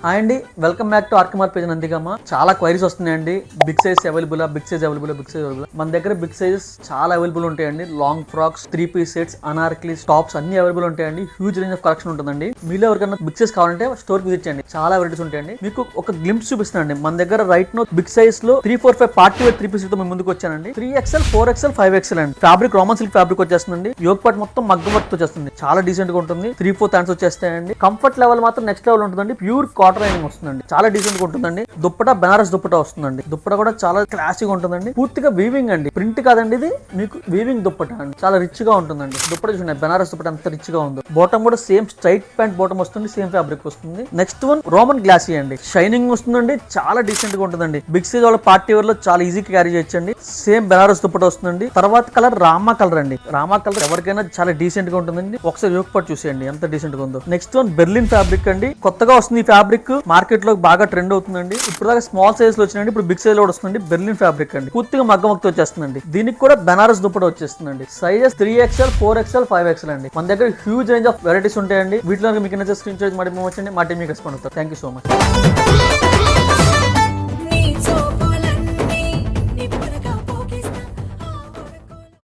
Hi అండి, welcome back to ఆర్కమార్ page Nandigama. చాలా క్వైరీస్ వస్తున్నాయండి. Big size available, big size available, big size available. మన దగ్గర బిగ్ సైజెస్ చాలా అవైలబుల్ ఉంటాయండి. Long frocks, 3-piece sets, anarkalis, tops అన్ని అవైలబుల్ ఉంటాయండి. హ్యూజ్ రేంజ్ ఆఫ్ కలెక్షన్ ఉంటుందండి. మీలో ఎవరికైనా బిగ్ సైజ్ కావాలంటే స్టోర్ విజిట్ చేయండి. చాలా వెరైటీస్ ఉంటాయండి. మీకు ఒక గ్లింప్స్ చూపిస్తానండి. మన దగ్గర రైట్ నో బిగ్ సైజ్ లో 3-4-5 పార్టీ వేర్ 3-piece తో మేము ముందుకు వచ్చానండి. 3XL, 4XL, 5XL అండి. ఫ్యాబ్రిక్ రోమన్ సిల్క్ ఫ్యాబ్రిక్ వచ్చేస్తుందండి. యోగ్ పార్ట్ మొత్తం మగ్గం వర్క్ వచ్చేస్తుంది. చాలా డీసెంట్ గా ఉంటుంది. 3-4 హ్యాండ్స్ వచ్చేస్తాయండి. కంఫర్ట్ లెవెల్ మాత్రం నెక్స్ట్ లెవెల్ ఉంటుందండి. ప్యూర్ కాటన్ లైనింగ్ వస్తుందండి. చాలా డీసెంట్ గా ఉంటుందండి. దుప్పటా బనారస్ దుప్పటా వస్తుందండి. దుప్పటా కూడా చాలా క్లాసిక్ ఉంటుందండి. పూర్తిగా వీవింగ్ అండి, ప్రింట్ కాదండి. ఇది మీకు వీవింగ్ దుప్పటా అండి. చాలా రిచ్ గా ఉంటుందండి. దుప్పటా చూడండి, బనారస్ దుప్పటా ఎంత రిచ్ గా ఉందో. బాటమ్ కూడా సేమ్ స్ట్రైట్ ప్యాంట్ బాటమ్ వస్తుంది. సేమ్ ఫ్యాబ్రిక్ వస్తుంది. నెక్స్ట్ వన్ రోమన్ గ్లాసీ అండి. షైనింగ్ వస్తుందండి. చాలా డీసెంట్ గా ఉంటుందండి. బిగ్ సైజ్ వాళ్ళ పార్టీ వేర్ లో చాలా ఈజీగా క్యారీ చేయొచ్చండి. సేమ్ బనారస్ దుప్పటా వస్తుందండి. తర్వాత కలర్ రామా కలర్ అండి. రామా కలర్ ఎవరికైనా చాలా డీసెంట్ గా ఉంటుందండి. ఒకసారి యోగ్ పార్ట్ చూసేయండి ఎంత డీసెంట్ గా ఉందో. నెక్స్ట్ వన్ బెర్లిన్ ఫ్యాబ్రిక్ అండి. కొత్తగా వస్తుంది ఈ ఫ్యాబ్రిక్. మార్కెట్ లో బాగా ట్రెండ్ అవుతుందండి. ఇప్పుడు దాకా స్మాల్ సైజ్ లో వచ్చినండి, ఇప్పుడు బిగ్ సైజ్ లో వస్తుంది. బెర్లిన్ ఫ్యాబ్రిక్ అండి. పూర్తిగా మగ్గమతో వచ్చేస్తుందండి. దీనికి కూడా బనారస్ దుప్పట వచ్చేస్తుందండి. సైజెస్ 3XL, 4XL, 5XL అండి. మన దగ్గర హ్యూజ్ రేంజ్ ఆఫ్ వెరైటీస్ ఉంటాయండి. వీటిలో మీకు నచ్చే స్క్రీన్ షాట్ మరి వచ్చండి. మా టీం మీకు రెస్పాండ్ అవుతారు. Thank you so much.